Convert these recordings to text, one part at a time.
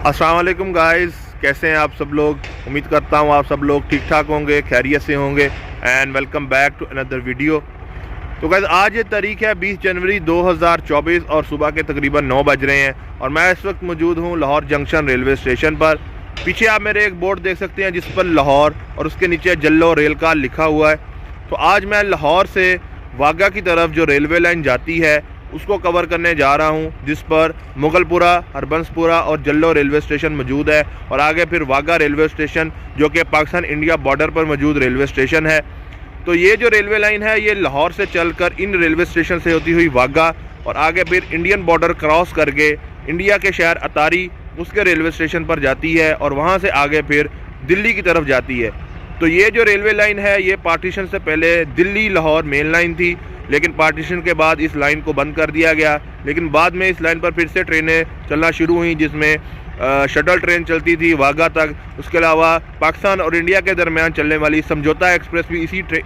अस्सलाम वालेकुम गाइस, कैसे हैं आप सब लोग। उम्मीद करता हूँ आप सब लोग ठीक ठाक होंगे, खैरियत से होंगे। And welcome back to another video. तो गाइस आज ये तारीख है 20 जनवरी 2024 और सुबह के तकरीबन 9 बज रहे हैं और मैं इस वक्त मौजूद हूँ लाहौर जंक्शन रेलवे स्टेशन पर। पीछे आप मेरे एक बोर्ड देख सकते हैं जिस पर लाहौर और उसके नीचे जल्लो रेल का लिखा हुआ है। तो आज मैं लाहौर से वाघा की तरफ जो रेलवे लाइन जाती है उसको कवर करने जा रहा हूं, जिस पर मुगलपुरा, हरबंसपुरा और जल्लो रेलवे स्टेशन मौजूद है और आगे फिर वाघा रेलवे स्टेशन जो कि पाकिस्तान इंडिया बॉर्डर पर मौजूद रेलवे स्टेशन है। तो ये जो रेलवे लाइन है ये लाहौर से चलकर इन रेलवे स्टेशन से होती हुई वाघा और आगे फिर इंडियन बॉर्डर क्रॉस करके इंडिया के शहर अतारी उसके रेलवे स्टेशन पर जाती है और वहाँ से आगे फिर दिल्ली की तरफ जाती है। तो ये जो रेलवे लाइन है ये पार्टीशन से पहले दिल्ली लाहौर मेन लाइन थी, लेकिन पार्टीशन के बाद इस लाइन को बंद कर दिया गया। लेकिन बाद में इस लाइन पर फिर से ट्रेनें चलना शुरू हुई, जिसमें शटल ट्रेन चलती थी वाघा तक। उसके अलावा पाकिस्तान और इंडिया के दरमियान चलने वाली समझौता एक्सप्रेस भी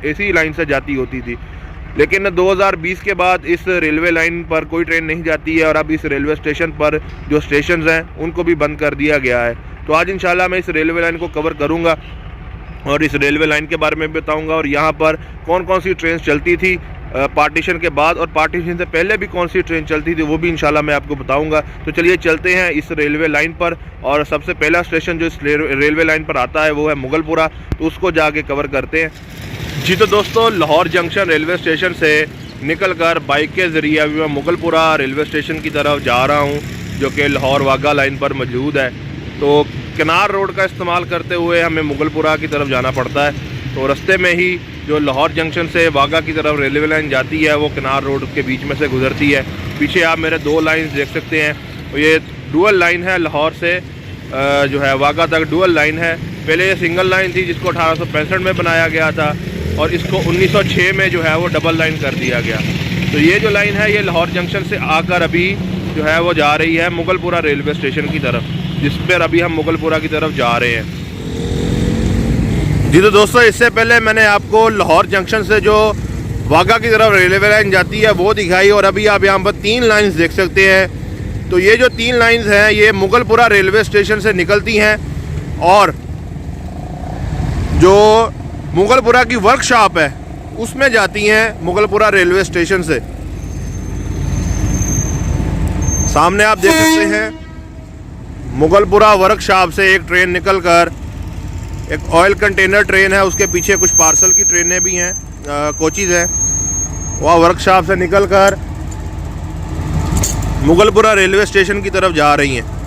इसी लाइन से जाती होती थी। लेकिन 2020 के बाद इस रेलवे लाइन पर कोई ट्रेन नहीं जाती है और अब इस रेलवे स्टेशन पर जो स्टेशन हैं उनको भी बंद कर दिया गया है। तो आज इंशाल्लाह मैं इस रेलवे लाइन को कवर करूँगा और इस रेलवे लाइन के बारे में बताऊँगा और यहाँ पर कौन कौन सी ट्रेन चलती थी पार्टीशन के बाद और पार्टीशन से पहले भी कौन सी ट्रेन चलती थी वो भी इंशाल्लाह मैं आपको बताऊंगा। तो चलिए चलते हैं इस रेलवे लाइन पर और सबसे पहला स्टेशन जो इस रेलवे लाइन पर आता है वो है मुगलपुरा, तो उसको जाके कवर करते हैं। जी तो दोस्तों, लाहौर जंक्शन रेलवे स्टेशन से निकल कर बाइक के ज़रिए अभी मैं मुगलपुरा रेलवे स्टेशन की तरफ जा रहा हूँ जो कि लाहौर वाघा लाइन पर मौजूद है। तो किनार रोड का इस्तेमाल करते हुए हमें मुगलपुरा की तरफ जाना पड़ता है। तो रास्ते में ही जो लाहौर जंक्शन से वाघा की तरफ रेलवे लाइन जाती है वो किनार रोड के बीच में से गुजरती है। पीछे आप मेरे दो लाइंस देख सकते हैं, तो ये डुअल लाइन है, लाहौर से जो है वाघा तक डुअल लाइन है। पहले ये सिंगल लाइन थी जिसको 1865 में बनाया गया था और इसको 1906 में जो है वो डबल लाइन कर दिया गया। तो ये जो लाइन है ये लाहौर जंक्शन से आकर अभी जो है वो जा रही है मुगलपुरा रेलवे स्टेशन की तरफ, जिस पर अभी हम मुगलपुरा की तरफ जा रहे हैं। जी तो दोस्तों, इससे पहले मैंने आपको लाहौर जंक्शन से जो वाघा की तरफ रेलवे लाइन जाती है वो दिखाई और अभी आप यहाँ पर 3 लाइंस देख सकते हैं। तो ये जो 3 लाइंस हैं ये मुगलपुरा रेलवे स्टेशन से निकलती हैं और जो मुगलपुरा की वर्कशॉप है उसमें जाती हैं मुगलपुरा रेलवे स्टेशन से। सामने आप देख सकते हैं मुगलपुरा वर्कशॉप से एक ट्रेन निकलकर एक ऑयल कंटेनर ट्रेन है, उसके पीछे कुछ पार्सल की ट्रेनें भी हैं, कोचीज़ हैं। वह वर्कशॉप से निकलकर मुगलपुरा रेलवे स्टेशन की तरफ जा रही हैं।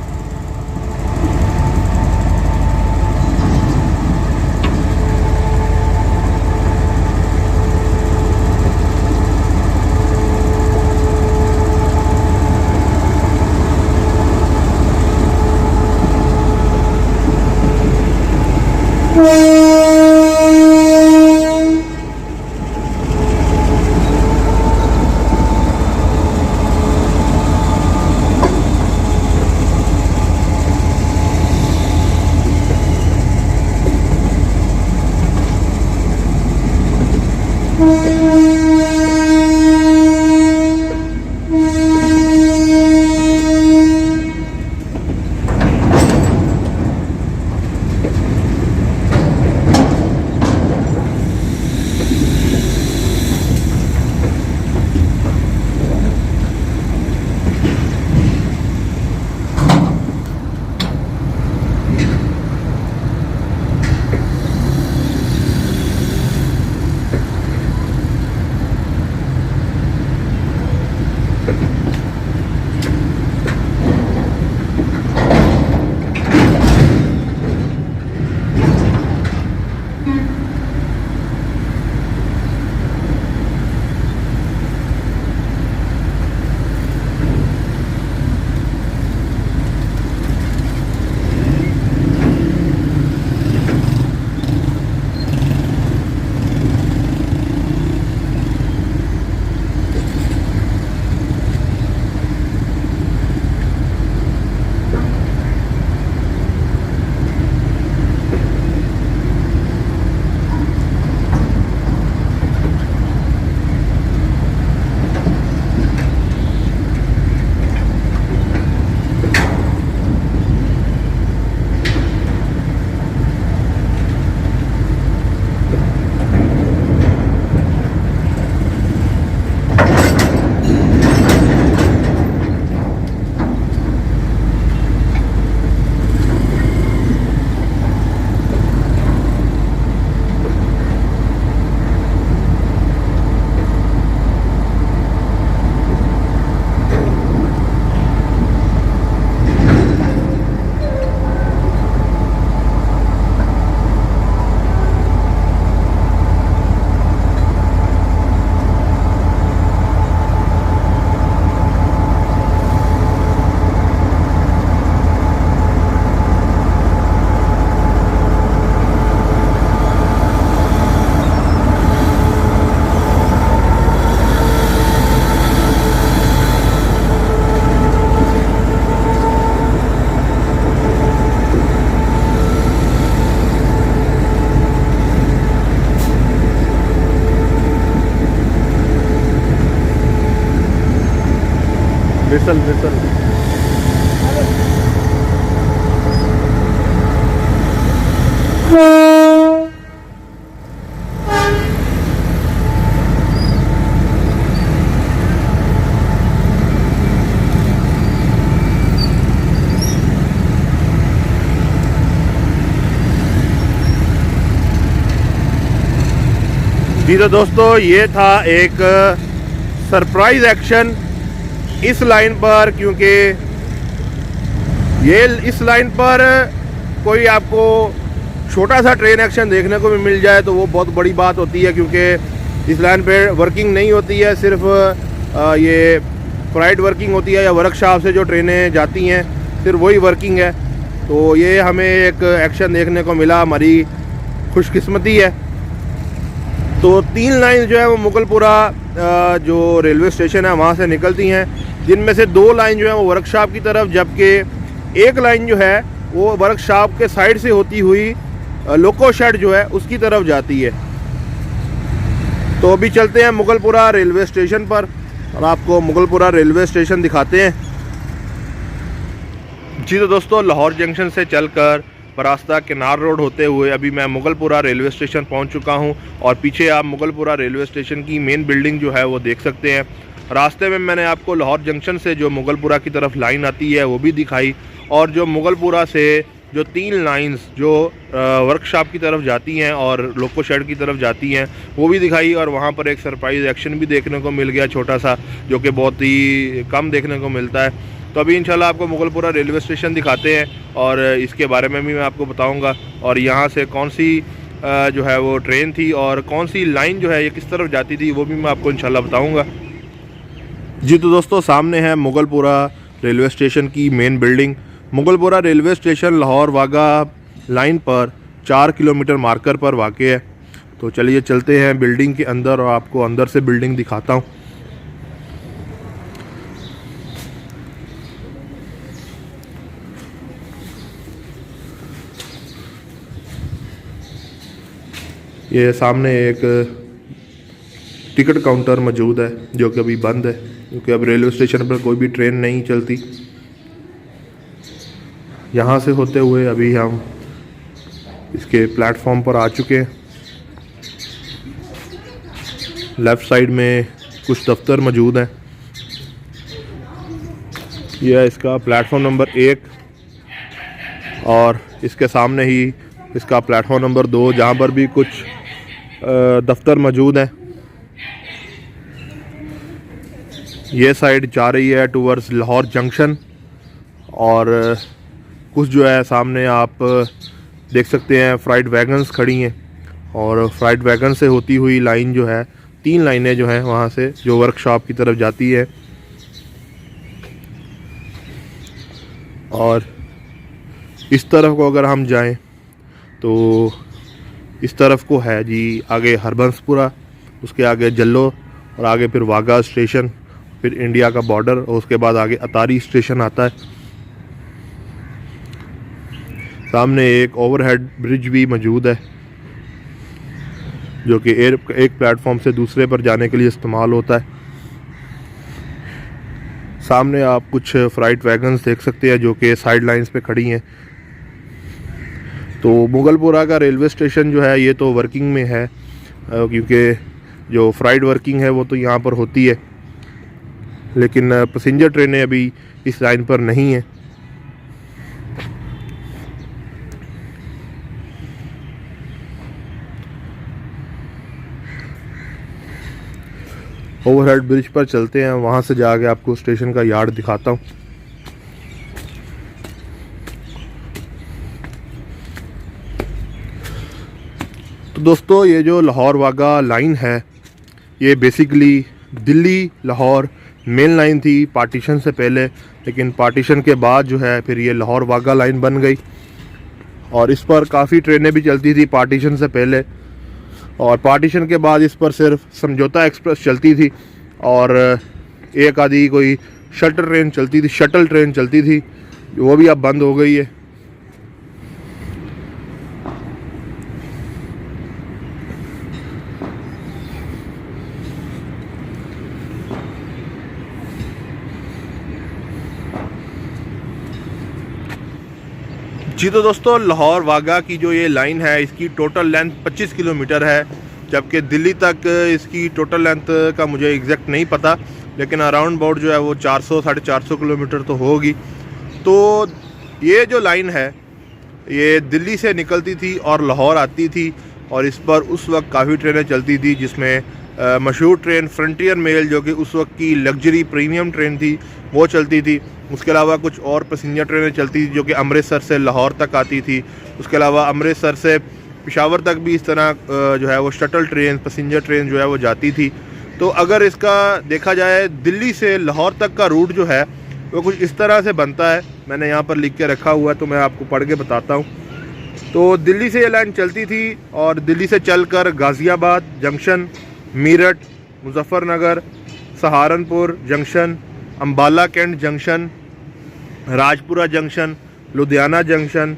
Whistle whistle. जी तो दोस्तों, ये था एक सरप्राइज एक्शन इस लाइन पर, क्योंकि ये इस लाइन पर कोई आपको छोटा सा ट्रेन एक्शन देखने को भी मिल जाए तो वो बहुत बड़ी बात होती है, क्योंकि इस लाइन पे वर्किंग नहीं होती है, सिर्फ ये फ्राइट वर्किंग होती है या वर्कशॉप से जो ट्रेनें जाती हैं सिर्फ वही वर्किंग है। तो ये हमें एक एक्शन देखने को मिला, हमारी खुशकिस्मती है। तो 3 लाइन जो है वो मुगलपुरा जो रेलवे स्टेशन है वहाँ से निकलती हैं, जिनमें से 2 लाइन जो है वो वर्कशॉप की तरफ, जबकि 1 लाइन जो है वो वर्कशॉप के साइड से होती हुई लोको शेड जो है उसकी तरफ जाती है। तो अभी चलते हैं मुगलपुरा रेलवे स्टेशन पर और आपको मुगलपुरा रेलवे स्टेशन दिखाते हैं। जी तो दोस्तों, लाहौर जंक्शन से चलकर बरास्ता किनार रोड होते हुए अभी मैं मुगलपुरा रेलवे स्टेशन पहुंच चुका हूं और पीछे आप मुगलपुरा रेलवे स्टेशन की मेन बिल्डिंग जो है वो देख सकते हैं। रास्ते में मैंने आपको लाहौर जंक्शन से जो मुगलपुरा की तरफ लाइन आती है वो भी दिखाई, और जो मुगलपुरा से जो 3 लाइंस जो वर्कशॉप की तरफ जाती हैं और लोको शेड की तरफ जाती हैं वो भी दिखाई। और वहाँ पर एक सरप्राइज एक्शन भी देखने को मिल गया छोटा सा, जो कि बहुत ही कम देखने को मिलता है। तो अभी इंशाल्लाह आपको मुगलपुरा रेलवे स्टेशन दिखाते हैं और इसके बारे में भी मैं आपको बताऊंगा, और यहाँ से कौन सी जो है वो ट्रेन थी और कौन सी लाइन जो है ये किस तरफ जाती थी वो भी मैं आपको इंशाल्लाह बताऊंगा। जी तो दोस्तों, सामने है मुगलपुरा रेलवे स्टेशन की main building. Mughalpura railway station Lahore Wagah line पर 4 किलोमीटर मार्कर पर वाक़ है। तो चलिए चलते हैं बिल्डिंग के अंदर और आपको अंदर से बिल्डिंग दिखाता हूँ। ये सामने एक टिकट काउंटर मौजूद है जो कि अभी बंद है, क्योंकि अब रेलवे स्टेशन पर कोई भी ट्रेन नहीं चलती। यहाँ से होते हुए अभी हम इसके प्लेटफॉर्म पर आ चुके हैं। लेफ़्ट साइड में कुछ दफ्तर मौजूद हैं। यह है इसका प्लेटफॉर्म नंबर 1 और इसके सामने ही इसका प्लेटफॉर्म नंबर 2, जहाँ पर भी कुछ दफ्तर मौजूद हैं। ये साइड जा रही है टूवर्ड्स लाहौर जंक्शन, और कुछ जो है सामने आप देख सकते हैं फ्राइट वैगन्स खड़ी हैं, और फ्राइट वैगन से होती हुई लाइन जो है 3 लाइनें जो हैं वहाँ से जो वर्कशॉप की तरफ जाती है। और इस तरफ को अगर हम जाएं तो इस तरफ को है जी आगे हरबंसपुरा, उसके आगे जल्लो और आगे फिर वाघा स्टेशन, फिर इंडिया का बॉर्डर, और उसके बाद आगे अतारी स्टेशन आता है। सामने एक ओवरहेड ब्रिज भी मौजूद है जो कि एक प्लेटफॉर्म से दूसरे पर जाने के लिए इस्तेमाल होता है। सामने आप कुछ फ्राइट वैगन्स देख सकते हैं जो कि साइड लाइंस पे खड़ी हैं। तो मुगलपुरा का रेलवे स्टेशन जो है ये तो वर्किंग में है, क्योंकि जो फ्राइट वर्किंग है वो तो यहाँ पर होती है, लेकिन पैसेंजर ट्रेनें अभी इस लाइन पर नहीं हैं। ओवरहेड ब्रिज पर चलते हैं, वहाँ से जाके आपको स्टेशन का यार्ड दिखाता हूँ। तो दोस्तों, ये जो लाहौर वागा लाइन है ये basically Delhi Lahore main line थी पार्टीशन से पहले, लेकिन पार्टीशन के बाद जो है फिर ये लाहौर वागा लाइन बन गई, और इस पर काफ़ी ट्रेनें भी चलती थी पार्टीशन से पहले, और पार्टीशन के बाद इस पर सिर्फ समझौता एक्सप्रेस चलती थी और एक आधी कोई शटल ट्रेन चलती थी, वो भी अब बंद हो गई है। जी तो दोस्तों, लाहौर वाघा की जो ये लाइन है इसकी टोटल लेंथ 25 किलोमीटर है, जबकि दिल्ली तक इसकी टोटल लेंथ का मुझे एग्जैक्ट नहीं पता, लेकिन अराउंड अबाउट जो है वो 400-450 किलोमीटर तो होगी। तो ये जो लाइन है ये दिल्ली से निकलती थी और लाहौर आती थी, और इस पर उस वक्त काफ़ी ट्रेनें चलती थी, जिसमें मशहूर ट्रेन फ्रंटियर मेल जो कि उस वक्त की लग्जरी प्रीमियम ट्रेन थी वो चलती थी। उसके अलावा कुछ और पैसेंजर ट्रेनें चलती थी जो कि अमृतसर से लाहौर तक आती थी। उसके अलावा अमृतसर से पेशावर तक भी इस तरह जो है वो शटल ट्रेन, पैसेंजर ट्रेन जो है वो जाती थी। तो अगर इसका देखा जाए दिल्ली से लाहौर तक का रूट जो है वो कुछ इस तरह से बनता है। मैंने यहाँ पर लिख के रखा हुआ है तो मैं आपको पढ़ के बताता हूँ। तो दिल्ली से ये लाइन चलती थी और दिल्ली से चलकर Ghaziabad junction, Meerut, Muzaffarnagar, Saharanpur junction, Ambala cantt junction, Rajpura junction, Ludhiana junction,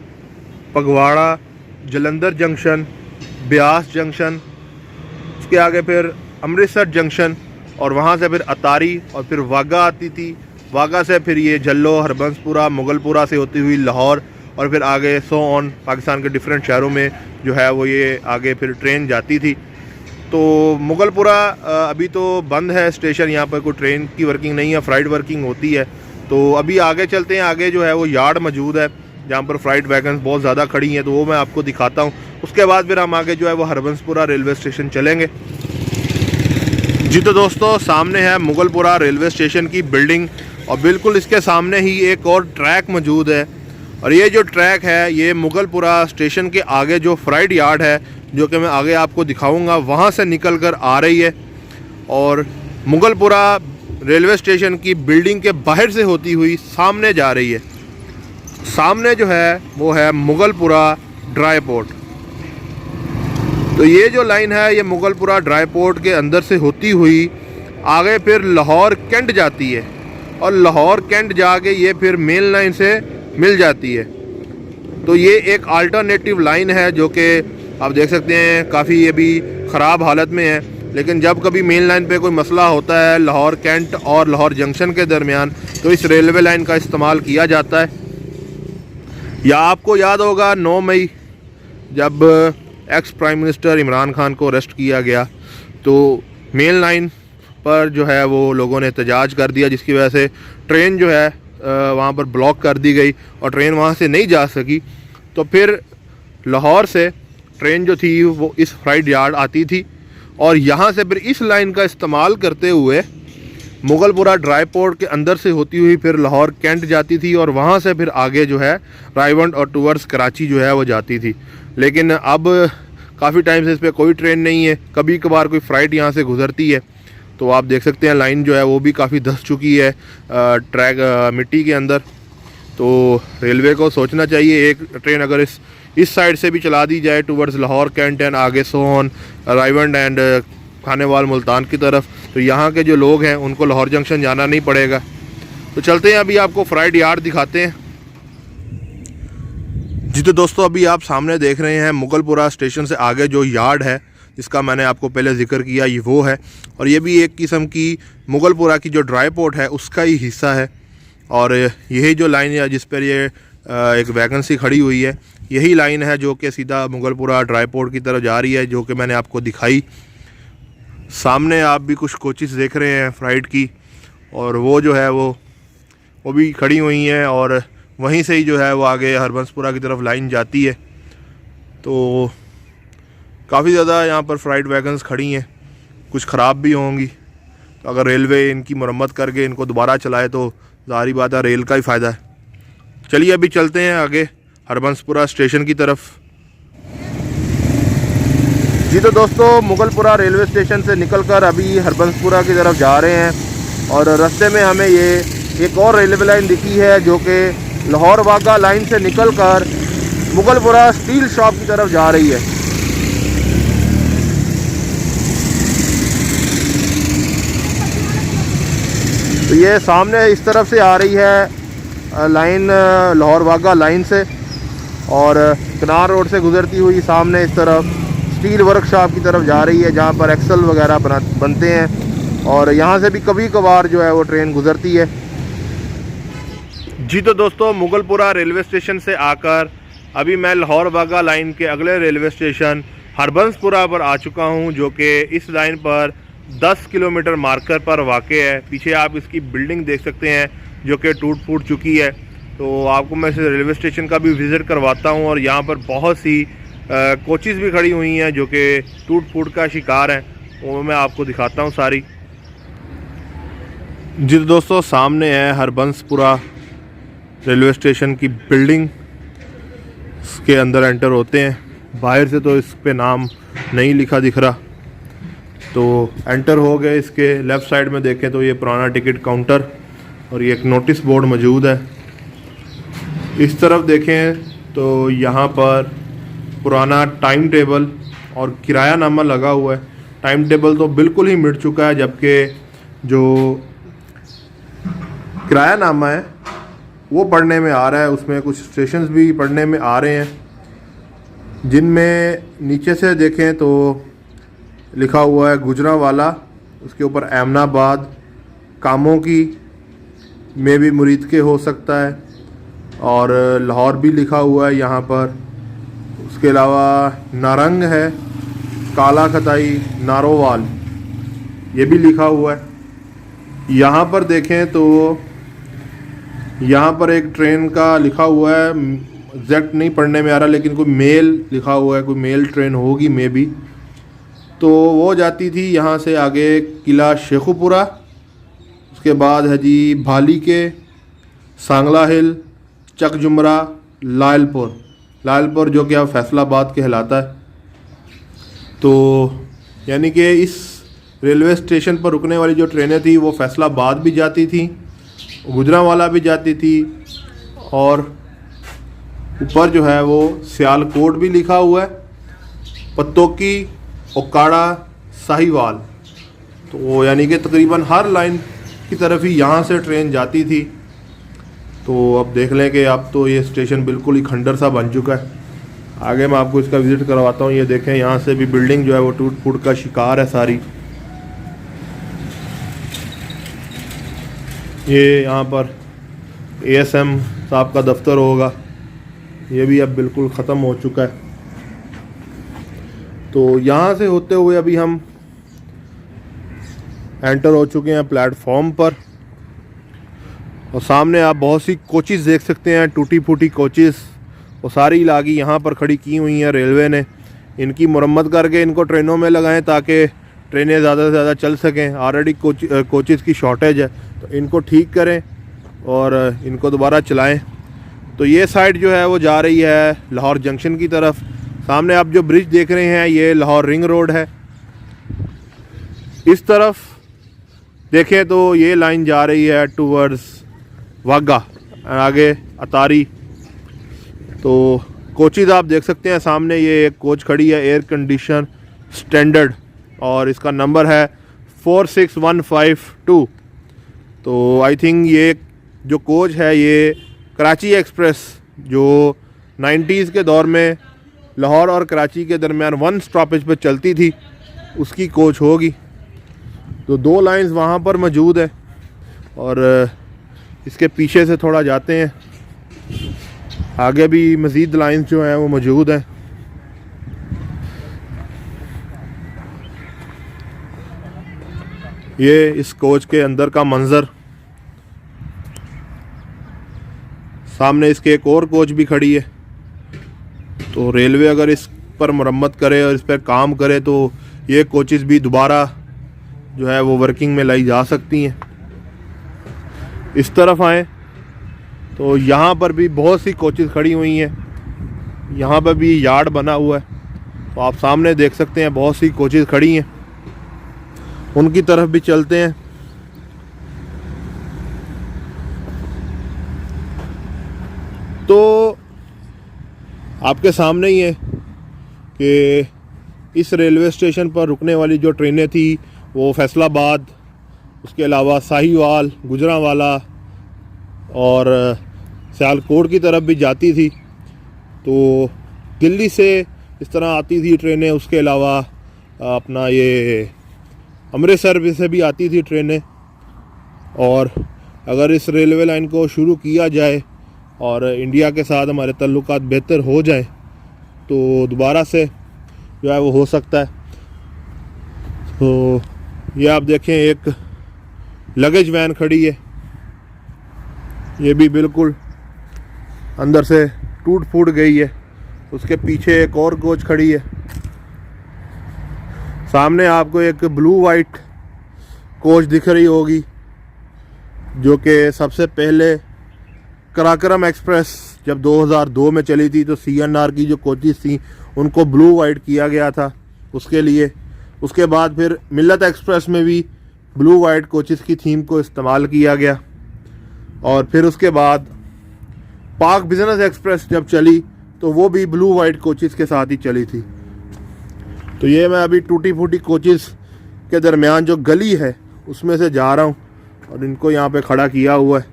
Phagwara, Jalandhar junction, Beas junction, उसके आगे फिर अमृतसर जंक्शन, और वहाँ से फिर अतारी और फिर वाघा आती थी। वाघा से फिर ये जल्लो, हरबंसपुरा, मुगलपुरा से होती हुई लाहौर, और फिर आगे सो ऑन पाकिस्तान के डिफरेंट शहरों में जो है वो ये आगे फिर ट्रेन जाती थी। तो मुगलपुरा अभी तो बंद है स्टेशन, यहाँ पर कोई ट्रेन की वर्किंग नहीं है, फ्राइट वर्किंग होती है। तो अभी आगे चलते हैं, आगे जो है वो यार्ड मौजूद है जहाँ पर फ्राइट वैगन्स बहुत ज़्यादा खड़ी हैं, तो वो मैं आपको दिखाता हूँ। उसके बाद फिर हम आगे जो है वो हरबंसपुरा रेलवे स्टेशन चलेंगे। जी तो दोस्तों, सामने है मुगलपुरा रेलवे स्टेशन की बिल्डिंग, और बिल्कुल इसके सामने ही एक और ट्रैक मौजूद है। और ये जो ट्रैक है ये मुगलपुरा स्टेशन के आगे जो फ्राइट यार्ड है, जो कि मैं आगे आपको दिखाऊंगा, वहाँ से निकल कर आ रही है और मुगलपुरा रेलवे स्टेशन की बिल्डिंग के बाहर से होती हुई सामने जा रही है। सामने जो है वो है मुगलपुरा ड्राई पोर्ट। तो ये जो लाइन है ये मुगलपुरा ड्राई पोर्ट के अंदर से होती हुई आगे फिर लाहौर कैंट जाती है, और लाहौर कैंट जाके ये फिर मेन लाइन से मिल जाती है। तो ये एक अल्टरनेटिव लाइन है जो कि आप देख सकते हैं काफ़ी ये भी ख़राब हालत में है, लेकिन जब कभी मेन लाइन पे कोई मसला होता है लाहौर कैंट और लाहौर जंक्शन के दरमियान, तो इस रेलवे लाइन का इस्तेमाल किया जाता है। या आपको याद होगा 9 मई जब ex prime minister Imran Khan को अरेस्ट किया गया, तो मेन लाइन पर जो है वो लोगों ने एहतजाज कर दिया, जिसकी वजह से ट्रेन जो है वहाँ पर ब्लॉक कर दी गई और ट्रेन वहाँ से नहीं जा सकी। तो फिर लाहौर से ट्रेन जो थी वो इस फ्राइट यार्ड आती थी, और यहाँ से फिर इस लाइन का इस्तेमाल करते हुए मुगलपुरा ड्राई पोर्ट के अंदर से होती हुई फिर लाहौर कैंट जाती थी, और वहाँ से फिर आगे जो है रायवंड और टूवर्ड्स कराची जो है वो जाती थी। लेकिन अब काफ़ी टाइम से इस पर कोई ट्रेन नहीं है, कभी कभार कोई फ़्लाइट यहाँ से गुजरती है। तो आप देख सकते हैं लाइन जो है वो भी काफ़ी धंस चुकी है ट्रैक मिट्टी के अंदर। तो रेलवे को सोचना चाहिए, एक ट्रेन अगर इस साइड से भी चला दी जाए टूवर्ड्स लाहौर कैंट एंड आगे सोहन, रायवंड एंड खानेवाल, मुल्तान की तरफ, तो यहाँ के जो लोग हैं उनको लाहौर जंक्शन जाना नहीं पड़ेगा। तो चलते हैं, अभी आपको फ्राइट यार्ड दिखाते हैं। जी तो दोस्तों, अभी आप सामने देख रहे हैं मुगलपुरा स्टेशन से आगे जो यार्ड है जिसका मैंने आपको पहले जिक्र किया, ये वो है। और ये भी एक किस्म की मुगलपुरा की जो ड्राई पोर्ट है उसका ही हिस्सा है। और यही जो लाइन है जिस पर ये एक वैकेंसी खड़ी हुई है, यही लाइन है जो कि सीधा मुगलपुरा ड्राई पोर्ट की तरफ जा रही है, जो कि मैंने आपको दिखाई। सामने आप भी कुछ कोचेस देख रहे हैं फ़्लाइट की, और वो जो है वो भी खड़ी हुई हैं, और वहीं से ही जो है वो आगे हरबंसपुरा की तरफ लाइन जाती है। तो काफ़ी ज़्यादा यहाँ पर फ्लाइट वैगन्स खड़ी हैं, कुछ ख़राब भी होंगी। तो अगर रेलवे इनकी मरम्मत करके इनको दोबारा चलाए तो ज़ाहिर बात है रेल का ही फ़ायदा है। चलिए अभी चलते हैं आगे हरबंसपुरा स्टेशन की तरफ। जी तो दोस्तों, मुगलपुरा रेलवे स्टेशन से निकलकर अभी हरबंसपुरा की तरफ जा रहे हैं, और रास्ते में हमें ये एक और रेलवे लाइन दिखी है जो कि लाहौर वाघा लाइन से निकलकर मुगलपुरा स्टील शॉप की तरफ जा रही है। तो ये सामने इस तरफ से आ रही है लाइन लाहौर वाघा लाइन से, और कनार रोड से गुजरती हुई सामने इस तरफ स्टील वर्कशॉप की तरफ जा रही है, जहाँ पर एक्सल वगैरह बनते हैं, और यहाँ से भी कभी कभार जो है वो ट्रेन गुजरती है। जी तो दोस्तों, मुगलपुरा रेलवे स्टेशन से आकर अभी मैं लाहौर वाघा लाइन के अगले रेलवे स्टेशन हरबंसपुरा पर आ चुका हूं, जो कि इस लाइन पर 10 किलोमीटर मार्कर पर वाक़ है। पीछे आप इसकी बिल्डिंग देख सकते हैं जो कि टूट फूट चुकी है। तो आपको मैं इस रेलवे स्टेशन का भी विज़िट करवाता हूं, और यहाँ पर बहुत सी कोचेज़ भी खड़ी हुई हैं जो कि टूट फूट का शिकार हैं, वो मैं आपको दिखाता हूं सारी। जी दोस्तों, सामने है हरबंसपुरा रेलवे स्टेशन की बिल्डिंग, इसके अंदर एंटर होते हैं। बाहर से तो इस पे नाम नहीं लिखा दिख रहा, तो एंटर हो गए। इसके लेफ़्ट साइड में देखें तो ये पुराना टिकट काउंटर और ये एक नोटिस बोर्ड मौजूद है। इस तरफ देखें तो यहाँ पर पुराना टाइम टेबल और किरायानामा लगा हुआ है। टाइम टेबल तो बिल्कुल ही मिट चुका है, जबकि जो किरायानामा है वो पढ़ने में आ रहा है। उसमें कुछ स्टेशंस भी पढ़ने में आ रहे हैं, जिनमें नीचे से देखें तो लिखा हुआ है गुजरांवाला, उसके ऊपर एमनाबाद, कामों की में भी मुरीद के हो सकता है, और लाहौर भी लिखा हुआ है यहाँ पर। उसके अलावा नारंग है, काला खताई, नारोवाल ये भी लिखा हुआ है। यहाँ पर देखें तो यहाँ पर एक ट्रेन का लिखा हुआ है, एग्जैक्ट नहीं पढ़ने में आ रहा, लेकिन कोई मेल लिखा हुआ है, कोई मेल ट्रेन होगी मे बी। तो वो जाती थी यहाँ से आगे किला शेखुपुरा, उसके बाद है जी भाली के, सांगला हिल, चक जुमरा, लायलपुर जो कि अब फैसलाबाद कहलाता है। तो यानी कि इस रेलवे स्टेशन पर रुकने वाली जो ट्रेनें थी वो फैसलाबाद भी जाती थी, गुजरांवाला भी जाती थी, और ऊपर जो है वो सियालकोट भी लिखा हुआ है, पत्तोकी, ओकाड़ा, साहिवाल। तो वो यानी कि तकरीबन हर लाइन की तरफ ही यहाँ से ट्रेन जाती थी। तो अब देख लें कि अब तो ये स्टेशन बिल्कुल ही खंडर सा बन चुका है। आगे मैं आपको इसका विज़िट करवाता हूँ। ये देखें, यहाँ से भी बिल्डिंग जो है वो टूट फूट का शिकार है सारी। ये यहाँ पर ASM साहब का दफ्तर होगा, ये भी अब बिल्कुल ख़त्म हो चुका है। तो यहाँ से होते हुए अभी हम एंटर हो चुके हैं प्लेटफॉर्म पर, और सामने आप बहुत सी कोचेज़ देख सकते हैं, टूटी फूटी कोचेज़, वो सारी लागी यहाँ पर खड़ी की हुई हैं रेलवे ने। इनकी मुरम्मत करके इनको ट्रेनों में लगाएं ताकि ट्रेनें ज़्यादा से ज़्यादा चल सकें। ऑलरेडी कोचेज़ की शॉर्टेज है, तो इनको ठीक करें और इनको दोबारा चलाएं। तो ये साइड जो है वो जा रही है लाहौर जंक्शन की तरफ। सामने आप जो ब्रिज देख रहे हैं ये लाहौर रिंग रोड है। इस तरफ देखें तो ये लाइन जा रही है टूवर्ड्स वाघा, आगे अतारी। तो कोचेज़ आप देख सकते हैं सामने, ये एक कोच खड़ी है एयर कंडीशन स्टैंडर्ड, और इसका नंबर है 46152। तो आई थिंक ये जो कोच है ये कराची एक्सप्रेस जो 90s के दौर में लाहौर और कराची के दरमियान 1 स्टॉपेज पर चलती थी, उसकी कोच होगी। तो 2 लाइंस वहाँ पर मौजूद है, और इसके पीछे से थोड़ा जाते हैं, आगे भी मज़ीद लाइंस जो हैं वो मौजूद हैं। ये इस कोच के अंदर का मंज़र। सामने इसके एक और कोच भी खड़ी है। तो रेलवे अगर इस पर मरम्मत करे और इस पर काम करे तो ये कोचेज़ भी दोबारा जो है वो वर्किंग में लाई जा सकती हैं। इस तरफ आएँ तो यहाँ पर भी बहुत सी कोचेज़ खड़ी हुई हैं। यहाँ पर भी यार्ड बना हुआ है, तो आप सामने देख सकते हैं बहुत सी कोचेज़ खड़ी हैं। उनकी तरफ भी चलते हैं। तो आपके सामने ही है कि इस रेलवे स्टेशन पर रुकने वाली जो ट्रेनें थी वो फैसलाबाद, उसके अलावा साहिवाल, गुजरांवाला और सियालकोट की तरफ भी जाती थी। तो दिल्ली से इस तरह आती थी ट्रेनें, उसके अलावा अपना ये अमृतसर से भी आती थी ट्रेनें। और अगर इस रेलवे लाइन को शुरू किया जाए और इंडिया के साथ हमारे ताल्लुकात बेहतर हो जाए तो दोबारा से जो है वो हो सकता है। तो ये आप देखें, एक लगेज वैन खड़ी है, ये भी बिल्कुल अंदर से टूट फूट गई है। उसके पीछे एक और कोच खड़ी है। सामने आपको एक ब्लू वाइट कोच दिख रही होगी, जो कि सबसे पहले कराक्रम एक्सप्रेस जब 2002 में चली थी तो CNR की जो कोचेस थी उनको ब्लू वाइट किया गया था उसके लिए। उसके बाद फिर मिल्लत एक्सप्रेस में भी ब्लू वाइट कोचेस की थीम को इस्तेमाल किया गया। और फिर उसके बाद पाक बिजनेस एक्सप्रेस जब चली तो वो भी ब्लू वाइट कोचेस के साथ ही चली थी। तो ये मैं अभी टूटी फूटी कोचेस के दरमियान जो गली है उसमें से जा रहा हूँ और इनको यहाँ पे खड़ा किया हुआ है।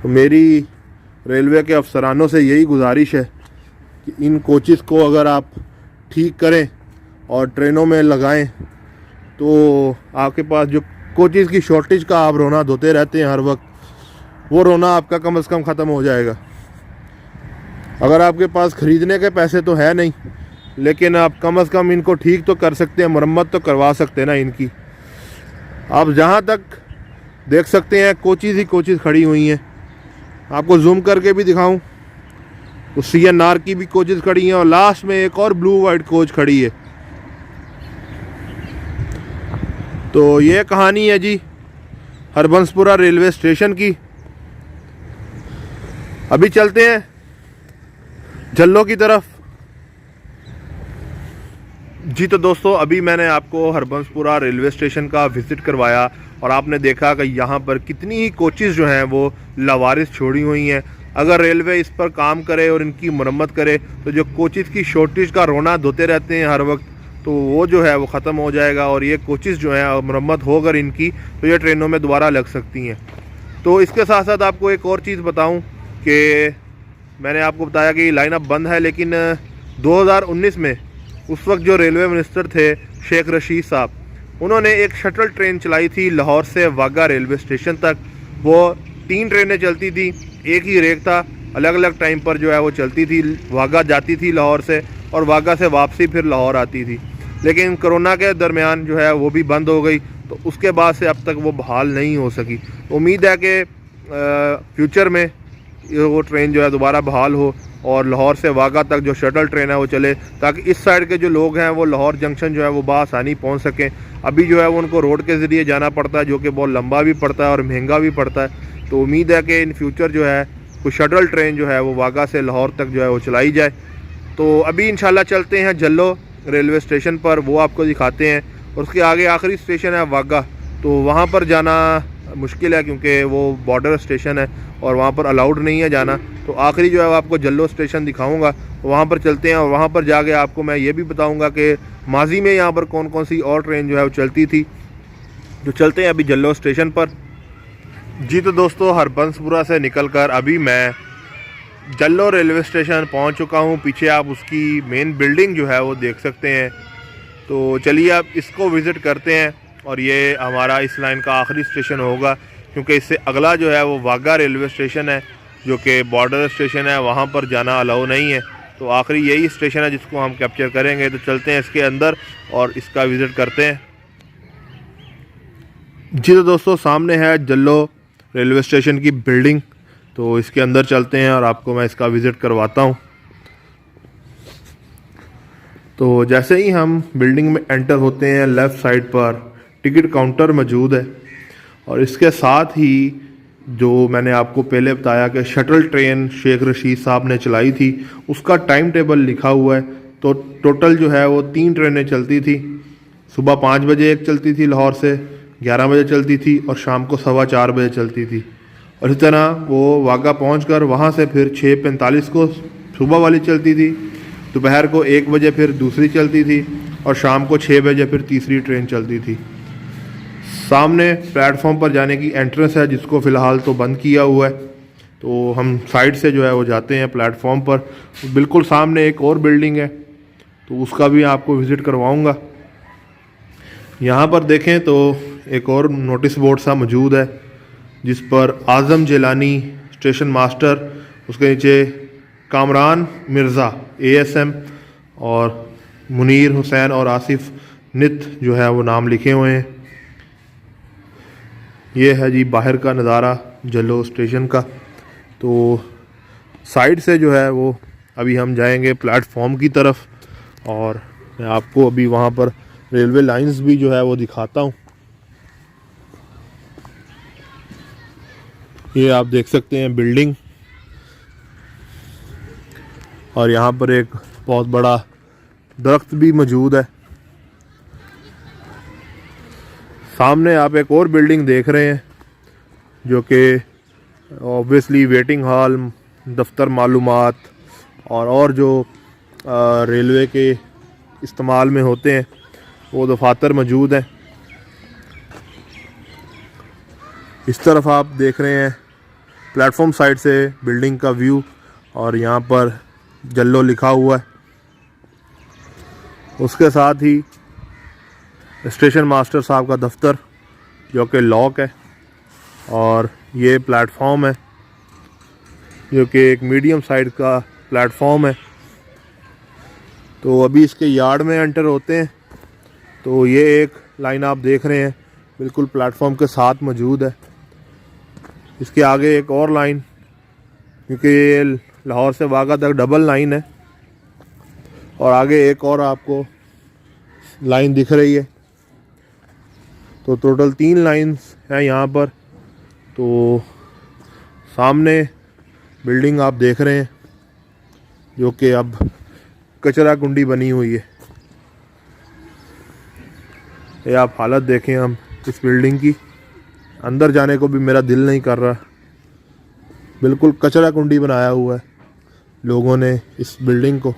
तो मेरी रेलवे के अफसरानों से यही गुजारिश है कि इन कोचेस को अगर आप ठीक करें और ट्रेनों में लगाएं तो आपके पास जो कोचेस की शॉर्टेज का आप रोना धोते रहते हैं हर वक्त, वो रोना आपका कम से कम ख़त्म हो जाएगा। अगर आपके पास ख़रीदने के पैसे तो है नहीं, लेकिन आप कम से कम इनको ठीक तो कर सकते हैं, मरम्मत तो करवा सकते हैं ना इनकी। आप जहाँ तक देख सकते हैं कोचेस ही कोचेस खड़ी हुई हैं। आपको जूम करके भी दिखाऊं तो CNR की भी कोचेस खड़ी हैं और लास्ट में एक और ब्लू वाइट कोच खड़ी है। तो ये कहानी है जी हरबंसपुरा रेलवे स्टेशन की। अभी चलते हैं जल्लो की तरफ। जी तो दोस्तों, अभी मैंने आपको हरबंसपुरा रेलवे स्टेशन का विज़िट करवाया और आपने देखा कि यहाँ पर कितनी ही कोचेस जो हैं वो लावारिस छोड़ी हुई हैं। अगर रेलवे इस पर काम करे और इनकी मरम्मत करे तो जो कोचेस की शॉर्टेज का रोना धोते रहते हैं हर वक्त, तो वो जो है वो ख़त्म हो जाएगा। और ये कोचेस जो हैं मरम्मत हो अगर इनकी तो ये ट्रेनों में दोबारा लग सकती हैं। तो इसके साथ साथ आपको एक और चीज़ बताऊँ कि मैंने आपको बताया कि लाइन अप बंद है, लेकिन 2019 में उस वक्त जो रेलवे मिनिस्टर थे शेख रशीद साहब, उन्होंने एक शटल ट्रेन चलाई थी लाहौर से वाघा रेलवे स्टेशन तक। वो 3 ट्रेनें चलती थी, एक ही रेक था, अलग अलग टाइम पर जो है वो चलती थी। वाघा जाती थी लाहौर से और वाघा से वापसी फिर लाहौर आती थी। लेकिन कोरोना के दरमियान जो है वो भी बंद हो गई, तो उसके बाद से अब तक वो बहाल नहीं हो सकी। उम्मीद है कि फ्यूचर में वो ट्रेन जो है दोबारा बहाल हो और लाहौर से वाघा तक जो शटल ट्रेन है वो चले, ताकि इस साइड के जो लोग हैं वो लाहौर जंक्शन जो है वो बआसानी पहुंच सकें। अभी जो है वो उनको रोड के ज़रिए जाना पड़ता है, जो कि बहुत लंबा भी पड़ता है और महंगा भी पड़ता है। तो उम्मीद है कि इन फ्यूचर जो है कोई शटल ट्रेन जो है वो वाघा से लाहौर तक जो है वो चलाई जाए। तो अभी इंशाल्लाह चलते हैं जल्लो रेलवे स्टेशन पर, वो आपको दिखाते हैं। और उसके आगे आखिरी स्टेशन है वाघा, तो वहाँ पर जाना मुश्किल है क्योंकि वो बॉर्डर स्टेशन है और वहाँ पर अलाउड नहीं है जाना। तो आखिरी जो है आपको जल्लो स्टेशन दिखाऊंगा, वहाँ पर चलते हैं और वहाँ पर जाके आपको मैं ये भी बताऊंगा कि माजी में यहाँ पर कौन कौन सी और ट्रेन जो है वो चलती थी। जो चलते हैं अभी जल्लो स्टेशन पर। जी तो दोस्तों, हरबंसपुरा से निकलकर अभी मैं जल्लो रेलवे स्टेशन पहुँच चुका हूँ। पीछे आप उसकी मेन बिल्डिंग जो है वो देख सकते हैं। तो चलिए आप इसको विज़िट करते हैं और ये हमारा इस लाइन का आखिरी स्टेशन होगा, क्योंकि इससे अगला जो है वो वाघा रेलवे स्टेशन है, जो कि बॉर्डर स्टेशन है, वहाँ पर जाना अलाउ नहीं है। तो आखिरी यही स्टेशन है जिसको हम कैप्चर करेंगे। तो चलते हैं इसके अंदर और इसका विज़िट करते हैं। जी तो दोस्तों, सामने है जल्लो रेलवे स्टेशन की बिल्डिंग, तो इसके अंदर चलते हैं और आपको मैं इसका विज़िट करवाता हूँ। तो जैसे ही हम बिल्डिंग में एंटर होते हैं, लेफ़्ट साइड पर टिकट काउंटर मौजूद है और इसके साथ ही जो मैंने आपको पहले बताया कि शटल ट्रेन शेख रशीद साहब ने चलाई थी, उसका टाइम टेबल लिखा हुआ है। तो टोटल जो है वो 3 ट्रेनें चलती थी। सुबह 5 बजे एक चलती थी लाहौर से, 11 बजे चलती थी और शाम को 4:15 बजे चलती थी। और इस तरह वो वाघा पहुंचकर वहां से फिर 6:45 को सुबह वाली चलती थी, दोपहर को 1 बजे फिर दूसरी चलती थी और शाम को 6 बजे फिर तीसरी ट्रेन चलती थी। सामने प्लेटफॉर्म पर जाने की एंट्रेंस है, जिसको फ़िलहाल तो बंद किया हुआ है। तो हम साइड से जो है वो जाते हैं प्लेटफॉर्म पर। बिल्कुल सामने एक और बिल्डिंग है, तो उसका भी आपको विज़िट करवाऊंगा। यहाँ पर देखें तो एक और नोटिस बोर्ड सा मौजूद है, जिस पर आज़म जिलानी स्टेशन मास्टर, उसके नीचे कामरान मिर्ज़ा ASM और मुनीर हुसैन और आसिफ नित जो है वो नाम लिखे हुए हैं। ये है जी बाहर का नज़ारा जल्लो स्टेशन का। तो साइड से जो है वो अभी हम जाएंगे प्लेटफॉर्म की तरफ और मैं आपको अभी वहाँ पर रेलवे लाइंस भी जो है वो दिखाता हूँ। ये आप देख सकते हैं बिल्डिंग, और यहाँ पर एक बहुत बड़ा दरख्त भी मौजूद है। सामने आप एक और बिल्डिंग देख रहे हैं जो कि ऑब्वियसली वेटिंग हॉल, दफ्तर मालूमात और जो रेलवे के इस्तेमाल में होते हैं वो दफातर मौजूद हैं। इस तरफ आप देख रहे हैं प्लेटफॉर्म साइड से बिल्डिंग का व्यू, और यहाँ पर जल्लो लिखा हुआ है। उसके साथ ही स्टेशन मास्टर साहब का दफ्तर जो कि लॉक है, और ये प्लेटफॉर्म है जो कि एक मीडियम साइड का प्लेटफॉर्म है। तो अभी इसके यार्ड में एंटर होते हैं। तो ये एक लाइन आप देख रहे हैं बिल्कुल प्लेटफॉर्म के साथ मौजूद है। इसके आगे एक और लाइन, क्योंकि ये लाहौर से वाघा तक डबल लाइन है, और आगे एक और आपको लाइन दिख रही है। तो टोटल 3 लाइंस हैं यहाँ पर। तो सामने बिल्डिंग आप देख रहे हैं जो कि अब कचरा कुंडी बनी हुई है। ये आप हालत देखें हम इस बिल्डिंग की, अंदर जाने को भी मेरा दिल नहीं कर रहा। बिल्कुल कचरा कुंडी बनाया हुआ है लोगों ने इस बिल्डिंग को।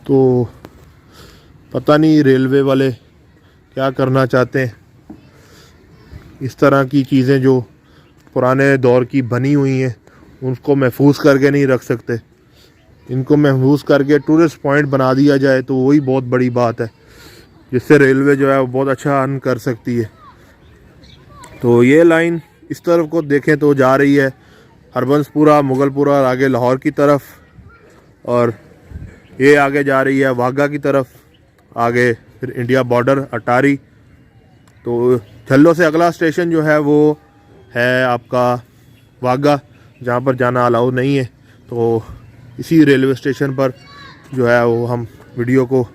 तो पता नहीं रेलवे वाले क्या करना चाहते हैं। इस तरह की चीज़ें जो पुराने दौर की बनी हुई हैं उनको महफूज करके नहीं रख सकते। इनको महफूज करके टूरिस्ट पॉइंट बना दिया जाए तो वही बहुत बड़ी बात है, जिससे रेलवे जो है वो बहुत अच्छा अर्न कर सकती है। तो ये लाइन इस तरफ को देखें तो जा रही है हरबंसपुरा, मुगलपुरा और आगे लाहौर की तरफ, और ये आगे जा रही है वाघा की तरफ, आगे फिर इंडिया बॉर्डर अटारी। तो जल्लो से अगला स्टेशन जो है वो है आपका वाघा, जहाँ पर जाना अलाउ नहीं है। तो इसी रेलवे स्टेशन पर जो है वो हम वीडियो को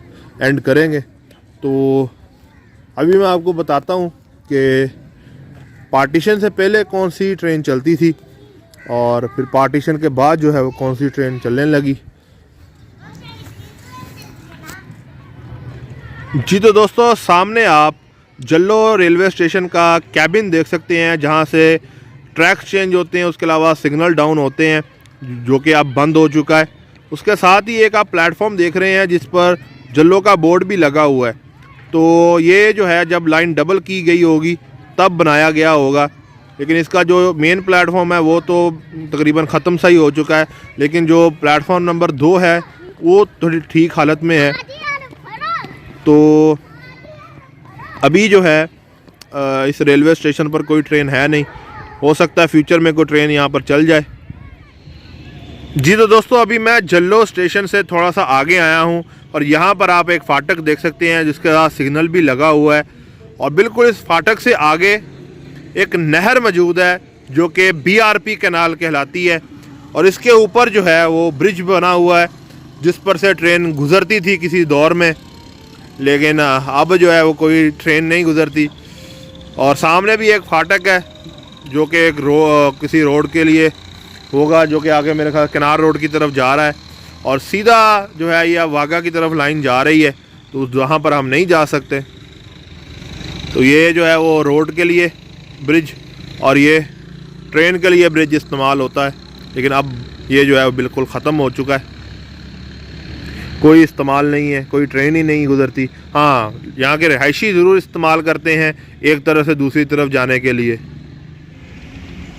एंड करेंगे। तो अभी मैं आपको बताता हूँ कि पार्टीशन से पहले कौन सी ट्रेन चलती थी और फिर पार्टीशन के बाद जो है वो कौन सी ट्रेन चलने लगी। जी तो दोस्तों, सामने आप जल्लो रेलवे स्टेशन का कैबिन देख सकते हैं, जहां से ट्रैक्स चेंज होते हैं, उसके अलावा सिग्नल डाउन होते हैं जो कि अब बंद हो चुका है। उसके साथ ही एक आप प्लेटफॉर्म देख रहे हैं जिस पर जल्लो का बोर्ड भी लगा हुआ है। तो ये जो है जब लाइन डबल की गई होगी तब बनाया गया होगा, लेकिन इसका जो मेन प्लेटफॉर्म है वो तो तकरीबन ख़त्म सा ही हो चुका है, लेकिन जो प्लेटफॉर्म नंबर 2 है वो थोड़ी ठीक हालत में है। तो अभी जो है इस रेलवे स्टेशन पर कोई ट्रेन है नहीं, हो सकता है फ्यूचर में कोई ट्रेन यहाँ पर चल जाए। जी तो दोस्तों, अभी मैं जल्लो स्टेशन से थोड़ा सा आगे आया हूँ और यहाँ पर आप एक फाटक देख सकते हैं जिसके साथ सिग्नल भी लगा हुआ है, और बिल्कुल इस फाटक से आगे एक नहर मौजूद है जो कि BRP कैनाल कहलाती है, और इसके ऊपर जो है वो ब्रिज बना हुआ है जिस पर से ट्रेन गुजरती थी किसी दौर में, लेकिन अब जो है वो कोई ट्रेन नहीं गुजरती। और सामने भी एक फाटक है जो कि एक किसी रोड के लिए होगा, जो कि आगे मेरे ख्याल किनार रोड की तरफ जा रहा है, और सीधा जो है ये वाघा की तरफ लाइन जा रही है, तो वहाँ पर हम नहीं जा सकते। तो ये जो है वो रोड के लिए ब्रिज और ये ट्रेन के लिए ब्रिज इस्तेमाल होता है, लेकिन अब ये जो है वो बिल्कुल ख़त्म हो चुका है, कोई इस्तेमाल नहीं है, कोई ट्रेन ही नहीं गुजरती। हाँ, यहाँ के रहायशी ज़रूर इस्तेमाल करते हैं एक तरफ से दूसरी तरफ जाने के लिए।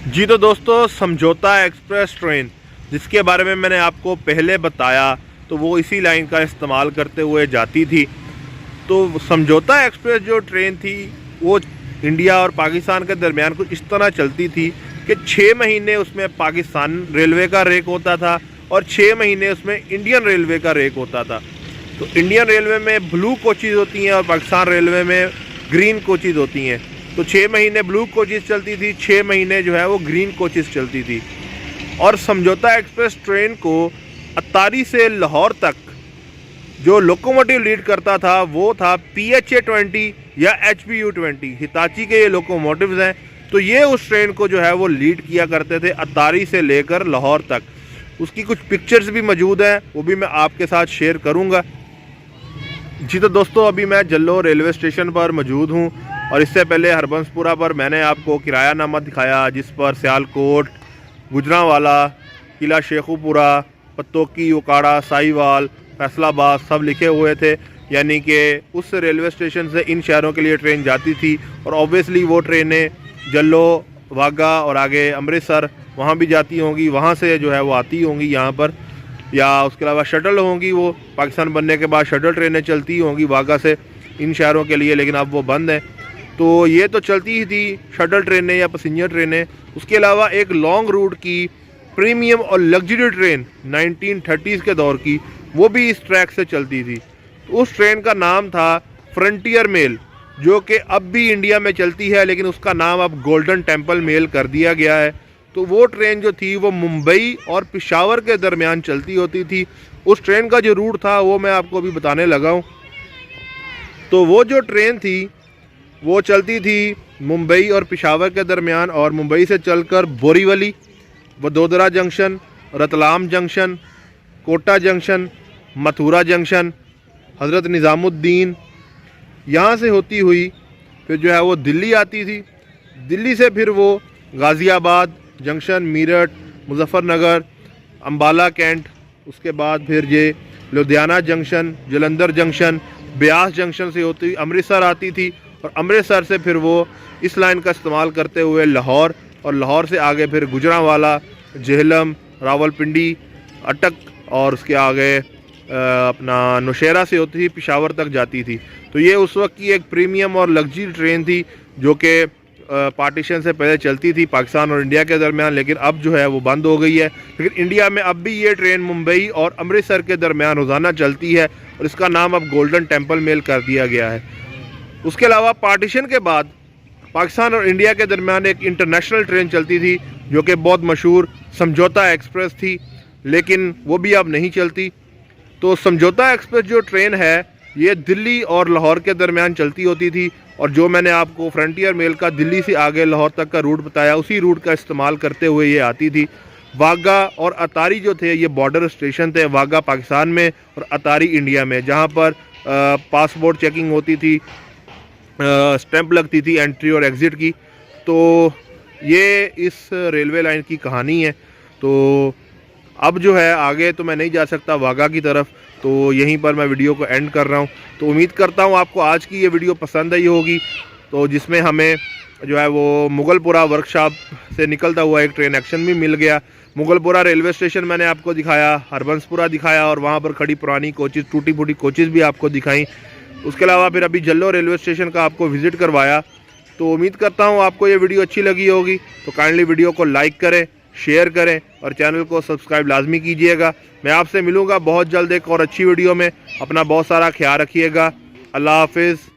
जी तो दोस्तों, समझौता एक्सप्रेस ट्रेन जिसके बारे में मैंने आपको पहले बताया तो वो इसी लाइन का इस्तेमाल करते हुए जाती थी। तो समझौता एक्सप्रेस जो ट्रेन थी वो इंडिया और पाकिस्तान के दरमियान कुछ इस तरह चलती थी कि 6 महीने उसमें पाकिस्तान रेलवे का रेक होता था और 6 महीने उसमें इंडियन रेलवे का रेक होता था। तो इंडियन रेलवे में ब्लू कोचेज़ होती हैं और पाकिस्तान रेलवे में ग्रीन कोचेज़ होती हैं। तो 6 महीने ब्लू कोचेज़ चलती थी, 6 महीने जो है वो ग्रीन कोचेज़ चलती थी। और समझौता एक्सप्रेस ट्रेन को अत्तारी से लाहौर तक जो लोकोमोटिव लीड करता था वो था PHA-20 या HPU-20, हिताची के ये लोकोमोटिव्स हैं। तो ये उस ट्रेन को जो है वो लीड किया करते थे अत्तारी से लेकर लाहौर तक। उसकी कुछ पिक्चर्स भी मौजूद हैं, वो भी मैं आपके साथ शेयर करूंगा। जी तो दोस्तों, अभी मैं जल्लो रेलवे स्टेशन पर मौजूद हूं और इससे पहले हरबंसपुरा पर मैंने आपको किरायानामा दिखाया जिस पर सियालकोट, गुजरांवाला, किला शेखुपुरा, पत्तोकी, उकाड़ा, साहिवाल, फैसलाबाद सब लिखे हुए थे। यानी कि उस रेलवे स्टेशन से इन शहरों के लिए ट्रेन जाती थी और ऑब्वियसली वो ट्रेनें जल्लो, वाघा और आगे अमृतसर वहाँ भी जाती होंगी, वहाँ से जो है वो आती होंगी यहाँ पर। या उसके अलावा शटल होंगी, वो पाकिस्तान बनने के बाद शटल ट्रेनें चलती होंगी वाघा से इन शहरों के लिए, लेकिन अब वो बंद है। तो ये तो चलती ही थी शटल ट्रेनें या पैसेंजर ट्रेनें। उसके अलावा एक लॉन्ग रूट की प्रीमियम और लग्जरी ट्रेन 1930s के दौर की, वो भी इस ट्रैक से चलती थी। तो उस ट्रेन का नाम था फ्रंटियर मेल, जो कि अब भी इंडिया में चलती है, लेकिन उसका नाम अब गोल्डन टेम्पल मेल कर दिया गया है। तो वो ट्रेन जो थी वो मुंबई और पेशावर के दरमियान चलती होती थी। उस ट्रेन का जो रूट था वो मैं आपको अभी बताने लगा हूँ। तो वो जो ट्रेन थी वो चलती थी मुंबई और पेशावर के दरमियान, और मुंबई से चलकर Borivali, Vadodara junction, Ratlam junction, Kota junction, Mathura junction, Hazrat Nizamuddin, यहाँ से होती हुई फिर जो है वो दिल्ली आती थी। दिल्ली से फिर वो गाज़ियाबाद जंक्शन, मेरठ, मुजफ्फरनगर, अम्बाला कैंट, उसके बाद फिर ये Ludhiana junction, Jalandhar junction, Beas junction से होती अमृतसर आती थी। और अमृतसर से फिर वो इस लाइन का इस्तेमाल करते हुए लाहौर, और लाहौर से आगे फिर गुजरांवाला, जेहलम, रावलपिंडी, अटक, और उसके आगे अपना नौशेरा से होती थी पेशावर तक जाती थी। तो ये उस वक्त की एक प्रीमियम और लग्जरी ट्रेन थी जो कि पार्टीशन से पहले चलती थी पाकिस्तान और इंडिया के दरमियान, लेकिन अब जो है वो बंद हो गई है। लेकिन इंडिया में अब भी ये ट्रेन मुंबई और अमृतसर के दरमियान रोज़ाना चलती है और इसका नाम अब गोल्डन टेम्पल मेल कर दिया गया है। उसके अलावा पार्टीशन के बाद पाकिस्तान और इंडिया के दरमियान एक इंटरनेशनल ट्रेन चलती थी जो कि बहुत मशहूर समझौता एक्सप्रेस थी, लेकिन वो भी अब नहीं चलती। तो समझौता एक्सप्रेस जो ट्रेन है ये दिल्ली और लाहौर के दरमियान चलती होती थी, और जो मैंने आपको फ्रंटियर मेल का दिल्ली से आगे लाहौर तक का रूट बताया उसी रूट का इस्तेमाल करते हुए ये आती थी। वाघा और अतारी जो थे ये बॉर्डर स्टेशन थे, वाघा पाकिस्तान में और अतारी इंडिया में, जहाँ पर पासपोर्ट चेकिंग होती थी, स्टैंप लगती थी एंट्री और एग्ज़िट की। तो ये इस रेलवे लाइन की कहानी है। तो अब जो है आगे तो मैं नहीं जा सकता वाघा की तरफ, तो यहीं पर मैं वीडियो को एंड कर रहा हूं। तो उम्मीद करता हूं आपको आज की ये वीडियो पसंद आई होगी, तो जिसमें हमें जो है वो मुगलपुरा वर्कशॉप से निकलता हुआ एक ट्रेन एक्शन भी मिल गया। मुगलपुरा रेलवे स्टेशन मैंने आपको दिखाया, हरबंसपुरा दिखाया, और वहाँ पर खड़ी पुरानी कोचेज़, टूटी फूटी कोचेज़ भी आपको दिखाई। उसके अलावा फिर अभी जल्लो रेलवे स्टेशन का आपको विज़िट करवाया। तो उम्मीद करता हूँ आपको ये वीडियो अच्छी लगी होगी। तो काइंडली वीडियो को लाइक करें, शेयर करें और चैनल को सब्सक्राइब लाजमी कीजिएगा। मैं आपसे मिलूँगा बहुत जल्द एक और अच्छी वीडियो में। अपना बहुत सारा ख्याल रखिएगा। अल्लाह हाफिज़।